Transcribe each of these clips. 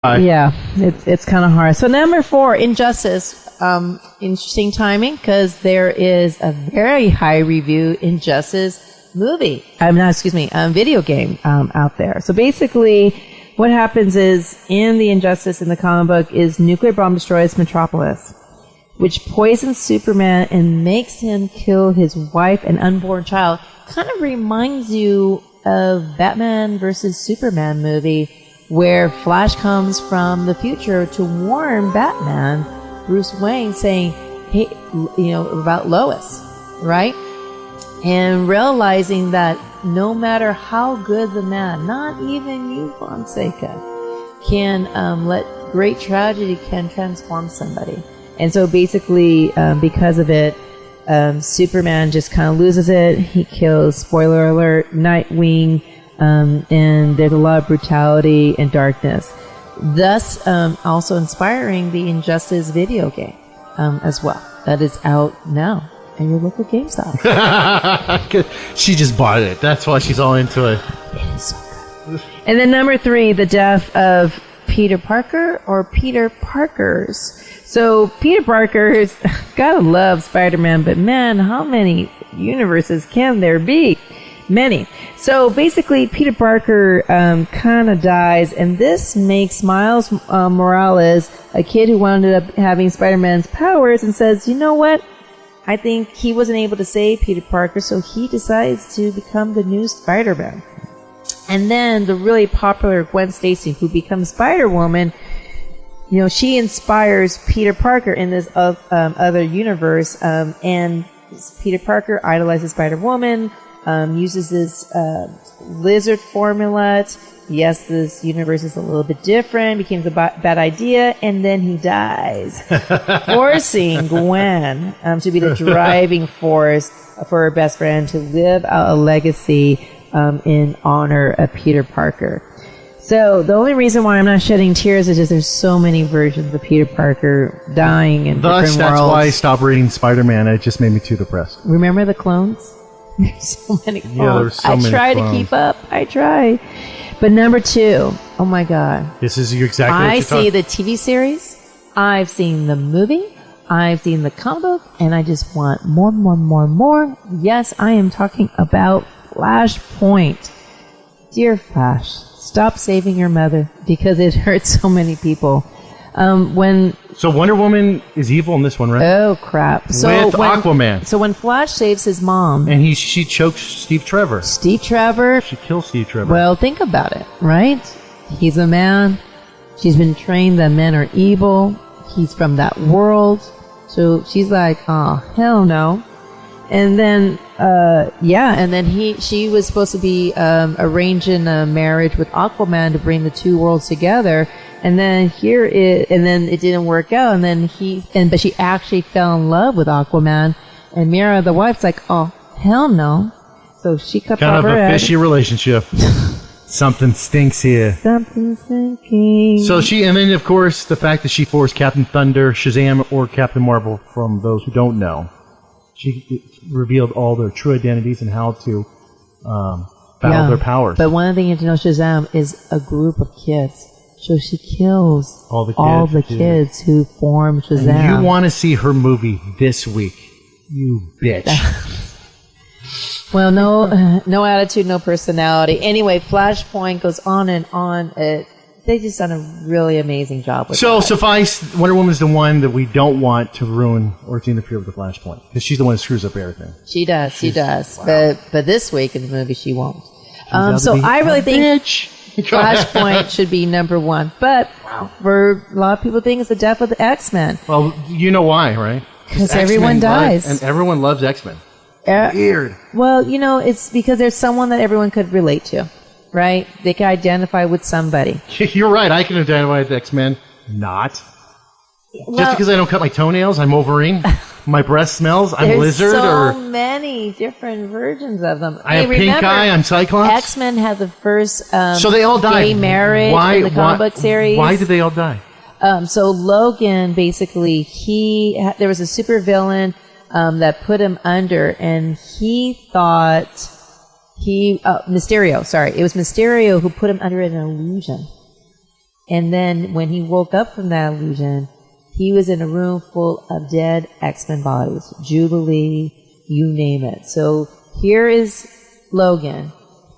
Yeah, it's kind of hard. So number 4, Injustice. Interesting timing because there is a very high review Injustice movie. Video game out there. So basically, what happens is in the Injustice in the comic book is nuclear bomb destroys Metropolis, which poisons Superman and makes him kill his wife and unborn child. Kind of reminds you of Batman versus Superman movie, where Flash comes from the future to warn Batman, Bruce Wayne, saying, hey, about Lois, right? And realizing that no matter how good the man, not even you, Fonseca, can let great tragedy can transform somebody. And so basically, because of it, Superman just kind of loses it. He kills, spoiler alert, Nightwing, and there's a lot of brutality and darkness. Thus, also inspiring the Injustice video game as well. That is out now at your local GameStop. She just bought it. That's why she's all into it. It is so good. And then number 3, the death of Peter Parker or Peter Parkers. So Peter Parker's gotta love Spider-Man, but man, how many universes can there be? Many. So basically, Peter Parker kind of dies, and this makes Miles Morales, a kid who wound up having Spider-Man's powers, and says, you know what? I think he wasn't able to save Peter Parker, so he decides to become the new Spider-Man. And then the really popular Gwen Stacy, who becomes Spider-Woman, she inspires Peter Parker in this other universe, and Peter Parker idolizes Spider-Woman, uses this lizard formula. Yes, this universe is a little bit different, becomes a bad idea, and then he dies, forcing Gwen to be the driving force for her best friend to live out a legacy in honor of Peter Parker. So the only reason why I'm not shedding tears is just there's so many versions of Peter Parker dying in different worlds. That's why I stopped reading Spider-Man. It just made me too depressed. Remember the clones? There's so many clones. Yeah, there's so many I try to keep up. I try. But number 2, oh my God. This is exactly what I you're see the TV series. I've seen the movie. I've seen the comic book. And I just want more. Yes, I am talking about Flashpoint. Dear Flash, stop saving your mother because it hurts so many people. So Wonder Woman is evil in this one, right? Oh, crap. With Aquaman. So when Flash saves his mom... And she chokes Steve Trevor. She kills Steve Trevor. Well, think about it, right? He's a man. She's been trained that men are evil. He's from that world. So she's like, oh, hell no. And then, she was supposed to be arranging a marriage with Aquaman to bring the two worlds together. And then it didn't work out. And then but she actually fell in love with Aquaman. And Mira, the wife's like, oh, hell no. So she cut off her head. Kind of a fishy relationship. Something stinks here. Something's stinking. So and then of course, the fact that she forced Captain Thunder, Shazam, or Captain Marvel, from those who don't know. She revealed all their true identities and how to battle their powers. But one thing you have to know, Shazam is a group of kids. So she kills all the kids who form Shazam. And you want to see her movie this week, you bitch. Well, no attitude, no personality. Anyway, Flashpoint goes on and on. They just done a really amazing job with that. Suffice, Wonder Woman is the one that we don't want to ruin or to interfere with the Flashpoint. Because she's the one that screws up everything. She does. Wow. But this week in the movie, she won't. So I really think Flashpoint should be number 1. But for a lot of people think it's the death of the X-Men. Well, you know why, right? Because everyone dies. And everyone loves X-Men. Weird. Well, it's because there's someone that everyone could relate to. Right? They can identify with somebody. You're right. I can identify with X-Men. Not. Well, just because I don't cut my toenails, I'm Wolverine. My breath smells, I'm Lizard. There's so many different versions of them. I have pink eye, I'm Cyclops. X-Men had the first so they all died. Gay marriage in the comic book series. Why did they all die? So Logan, basically, there was a supervillain that put him under, and he thought... Mysterio, sorry. It was Mysterio who put him under an illusion. And then when he woke up from that illusion, he was in a room full of dead X-Men bodies. Jubilee, you name it. So here is Logan,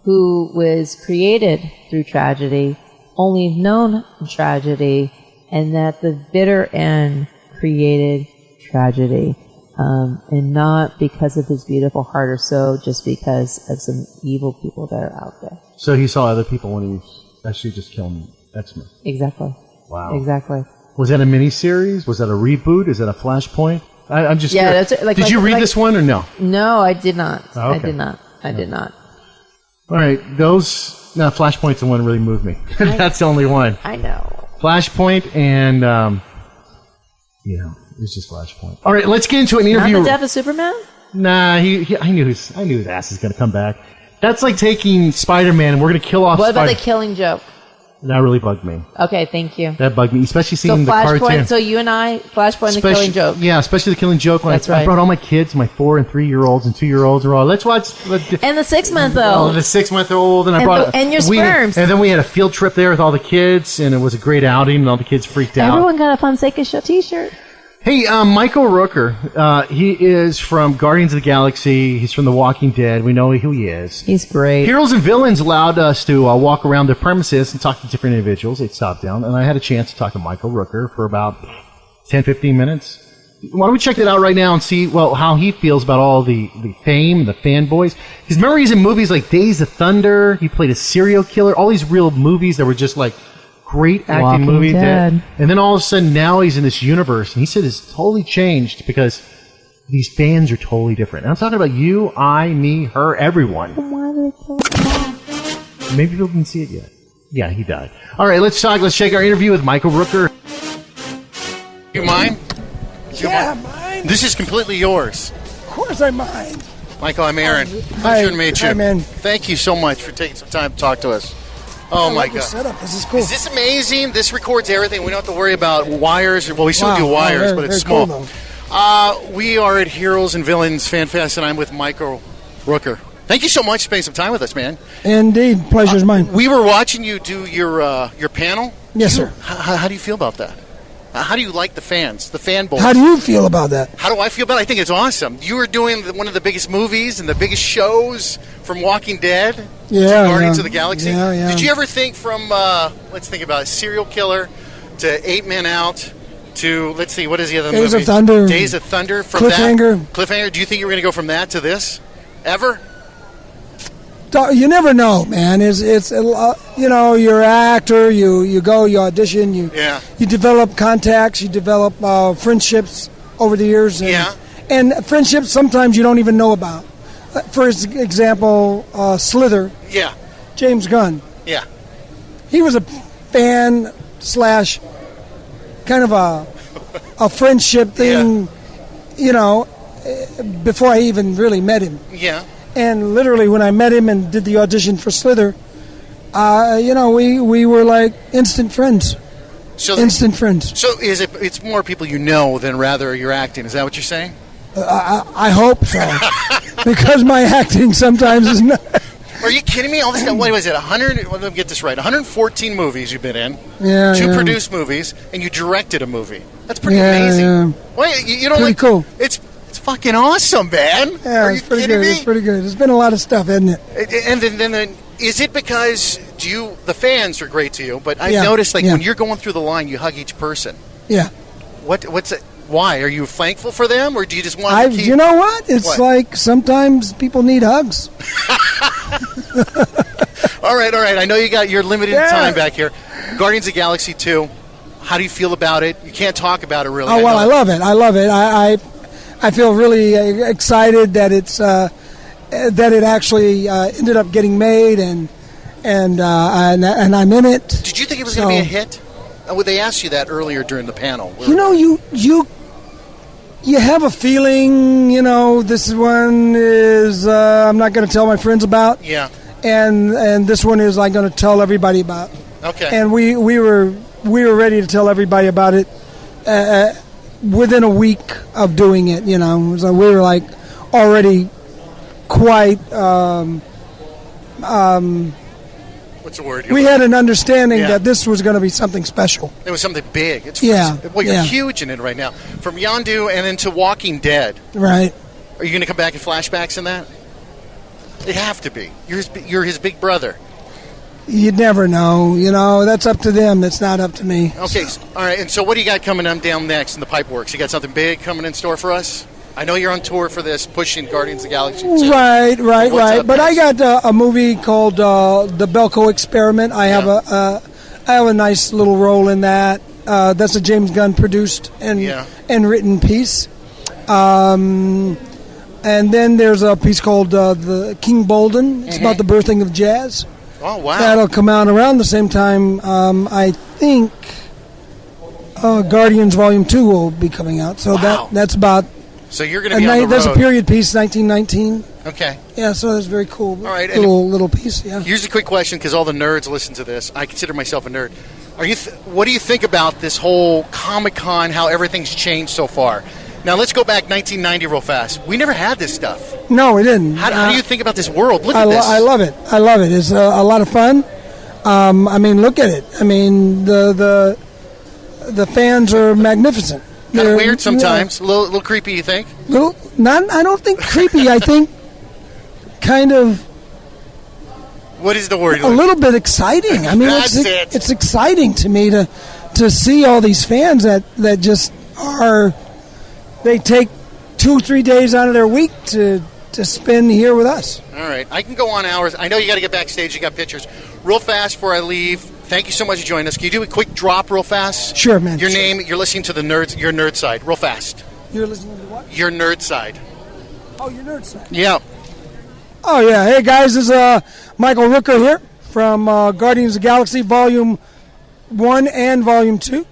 who was created through tragedy, only known tragedy, and that the bitter end created tragedy. And not because of his beautiful heart or soul, just because of some evil people that are out there. So he saw other people when he was actually just killing X-Men. Exactly. Wow. Exactly. Was that a miniseries? Was that a reboot? Is that a Flashpoint? I'm just curious. That's Did you read this one or no? No, I did not. Oh, okay. I did not. All right, Flashpoint's the one that really moved me. That's the only one. I know. Flashpoint and, it's just Flashpoint. All right, let's get into an interview. Not the death of Superman? Nah, I knew his ass is going to come back. That's like taking Spider-Man and we're going to kill off What about the Killing Joke? That really bugged me. Okay, thank you. That bugged me, especially seeing the Flashpoint, cartoon. So you and I, Flashpoint and the Killing Joke. Yeah, especially the Killing Joke. That's I right. brought all my kids, my 4 and 3-year-olds and 2-year-olds are all, let's watch. And the 6-month-old. The 6-month-old. And your sperms. And then we had a field trip there with all the kids, and it was a great outing, and all the kids freaked out. Everyone got a Fonseca show t-shirt. Hey, Michael Rooker, he is from Guardians of the Galaxy. He's from The Walking Dead. We know who he is. He's great. Heroes and Villains allowed us to walk around their premises and talk to different individuals. They'd stop down, and I had a chance to talk to Michael Rooker for about 10, 15 minutes. Why don't we check that out right now and see, how he feels about all the fame, the fanboys. Because remember, he's in movies like Days of Thunder. He played a serial killer. All these real movies that were just like great acting Walking movies. Dead. And then all of a sudden, now he's in this universe. And he said it's totally changed because these fans are totally different. And I'm talking about you, I, me, her, everyone. Why did they kill him? Maybe people didn't see it yet. Yeah, he died. All right, let's check our interview with Michael Rooker. You mind? Yeah, mine. This is completely yours. Of course I mind. Michael, I'm Aaron. Hi. Pleasure to meet you. Hi, man. Thank you so much for taking some time to talk to us. Oh, my God. Setup. This is cool. Is this amazing? This records everything. We don't have to worry about wires. Well, we still do wires, but it's very small. Cool, We are at Heroes and Villains Fan Fest, and I'm with Michael Rooker. Thank you so much for spending some time with us, man. Indeed. Pleasure's mine. We were watching you do your panel. Yes, sir. How do you feel about that? How do you like the fans, the fanboys? How do you feel about that? How do I feel about it? I think it's awesome. You were doing one of the biggest movies and the biggest shows from Walking Dead to Guardians of the Galaxy. Yeah. Did you ever think from, let's think about it, serial killer to 8 Men Out to, let's see, what is the other movie? Days of Thunder. Days of Thunder. From Cliffhanger. Do you think you were going to go from that to this? Ever? You never know, man. It's you're an actor. You go, you audition. You develop contacts. You develop friendships over the years. And friendships sometimes you don't even know about. For example, Slither. Yeah. James Gunn. Yeah. He was a fan / kind of a friendship thing. Before I even really met him. Yeah. And literally, when I met him and did the audition for Slither, we were like instant friends. Instant friends. So it's more people you know than rather you're acting. Is that what you're saying? I hope so. Because my acting sometimes is not. Are you kidding me? All this what was it? 100? Let me get this right. 114 movies you've been in. Yeah. 2 produced movies, and you directed a movie. That's pretty amazing. Yeah. Well, you don't pretty cool. It's fucking awesome, man. Yeah, Are you kidding me? It's pretty good. There's been a lot of stuff, isn't it? And then is it because the fans are great to you? But I've noticed when you're going through the line, you hug each person. Yeah. What's it? Why? Are you thankful for them, or do you just want to keep... You know what? It's like sometimes people need hugs. All right. I know you got your limited time back here. Guardians of the Galaxy 2. How do you feel about it? You can't talk about it really. Oh, well, I love it. I feel really excited that that it actually ended up getting made, and I'm in it. Did you think it was going to be a hit? They asked you that earlier during the panel. You have a feeling. This one is I'm not going to tell my friends about. Yeah. And this one is I'm going to tell everybody about. Okay. And we were ready to tell everybody about it. Within a week of doing it, so we were like already quite. Was What's the word? We had an understanding that this was going to be something special. It was something big. It's Well, you're huge in it right now. From Yondu and into Walking Dead. Right. Are you going to come back in flashbacks in that? They have to be. You're his big brother. You'd never know. That's up to them. That's not up to me. Okay. All right. And so what do you got coming down next in the pipe works? You got something big coming in store for us? I know you're on tour for this, pushing Guardians of the Galaxy 2. Right. But I got a movie called The Belko Experiment. I have a nice little role in that. That's a James Gunn produced and written piece. And then there's a piece called The King Bolden. It's about the birthing of jazz. Oh, wow. That'll come out around the same time. I think Guardians Volume 2 will be coming out. So that's about... So you're going to be on the road. That's a period piece, 1919. Okay. Yeah, so that's very cool. All right. Little piece, yeah. Here's a quick question, because all the nerds listen to this. I consider myself a nerd. What do you think about this whole Comic-Con, how everything's changed so far? Now, let's go back 1990 real fast. We never had this stuff. No, we didn't. How do you think about this world? Look at this. I love it. It's a lot of fun. Look at it. The fans are magnificent. Kind of weird sometimes. A little creepy, you think? I don't think creepy. I think kind of... What is the word? A little bit exciting. It's exciting to me to see all these fans that just are... They take 2-3 days out of their week to spend here with us. All right. I can go on hours. I know you got to get backstage. You got pictures. Real fast before I leave, thank you so much for joining us. Can you do a quick drop real fast? Sure, man. Your name, you're listening to your nerd side. Real fast. You're listening to what? Your nerd side. Oh, your nerd side. Yeah. Oh, yeah. Hey, guys, this is Michael Rooker here from Guardians of the Galaxy Volume 1 and Volume 2.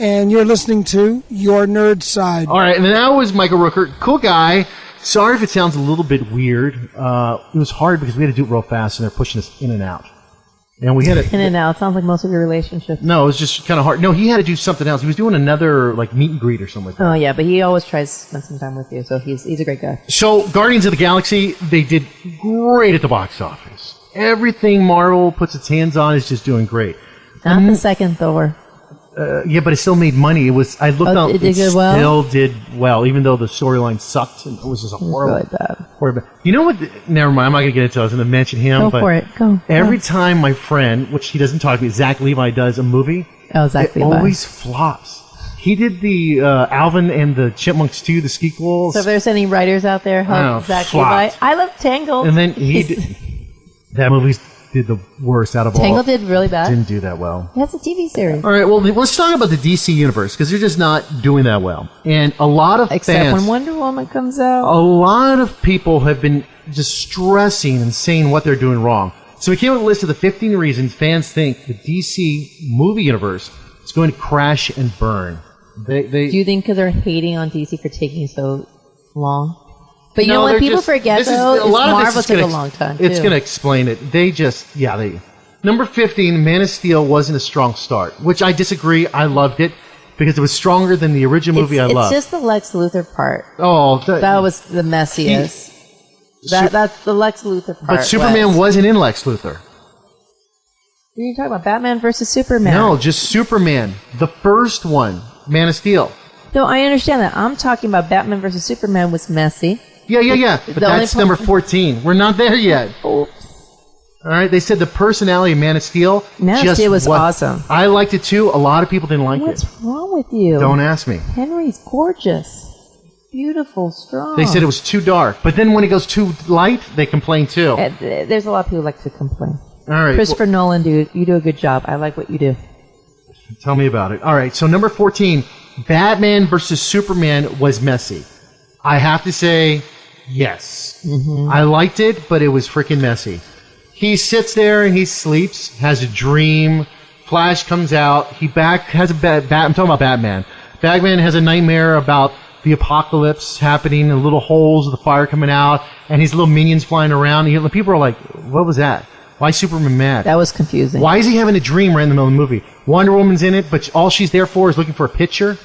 And you're listening to Your Nerd Side. All right, and that was Michael Rooker. Cool guy. Sorry if it sounds a little bit weird. It was hard because we had to do it real fast, and they're pushing us in and out. And we had to... In and out. Sounds like most of your relationships. No, it was just kind of hard. No, he had to do something else. He was doing another meet and greet or something like that. Oh, yeah, but he always tries to spend some time with you, so he's a great guy. So, Guardians of the Galaxy, they did great at the box office. Everything Marvel puts its hands on is just doing great. Not the second Thor. Yeah, but it still made money. It was. I looked up. It still did well, even though the storyline sucked. And it was just a horrible. Really bad. Horrible. You know what? Never mind. I'm not going to get into it. I was going to mention him. Go for it. Go. Every time my friend, which he doesn't talk to me, Zach Levi does a movie. Oh, Zach Levi. Always flops. He did the Alvin and the Chipmunks 2, the sequels. So if there's any writers out there, help Zach Levi. I love Tangled. And then that movie did the worst out of all. Tangled did really bad. Didn't do that well. That's a TV series. All right, well, let's talk about the DC universe, because they're just not doing that well. And a lot of Except when Wonder Woman comes out. A lot of people have been just stressing and saying what they're doing wrong. So we came up with a list of the 15 reasons fans think the DC movie universe is going to crash and burn. Do you think because they're hating on DC for taking so long? But you know what? People forget, though, is Marvel took a long time, too. It's going to explain it. Number 15, Man of Steel wasn't a strong start, which I disagree. I loved it because it was stronger than the original movie I loved. It's just the Lex Luthor part. Oh, that was the messiest. That's the Lex Luthor part. But Superman wasn't in Lex Luthor. You're talking about Batman versus Superman. No, just Superman. The first one, Man of Steel. No, I understand that. I'm talking about Batman versus Superman was messy. Yeah. But that's number 14. We're not there yet. Oops. All right, they said the personality of Man of Steel. Man of Steel was awesome. I liked it too. A lot of people didn't like it. What's wrong with you? Don't ask me. Henry's gorgeous. Beautiful, strong. They said it was too dark. But then when it goes too light, they complain too. There's a lot of people who like to complain. All right. Christopher Nolan, you do a good job. I like what you do. Tell me about it. All right, so number 14, Batman versus Superman was messy. I have to say, yes. Mm-hmm. I liked it, but it was freaking messy. He sits there and he sleeps, has a dream. Flash comes out. I'm talking about Batman. Batman has a nightmare about the apocalypse happening, and little holes of the fire coming out, and his little minions flying around. And people are like, what was that? Why is Superman mad? That was confusing. Why is he having a dream right in the middle of the movie? Wonder Woman's in it, but all she's there for is looking for a picture.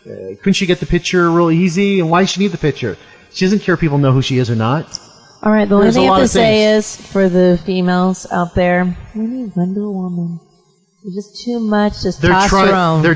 Couldn't she get the picture real easy? And why does she need the picture? She doesn't care if people know who she is or not. All right, the only There's thing a I lot have to of say things. is, for the females out there, we need Wonder Woman. There's just too much testosterone. They're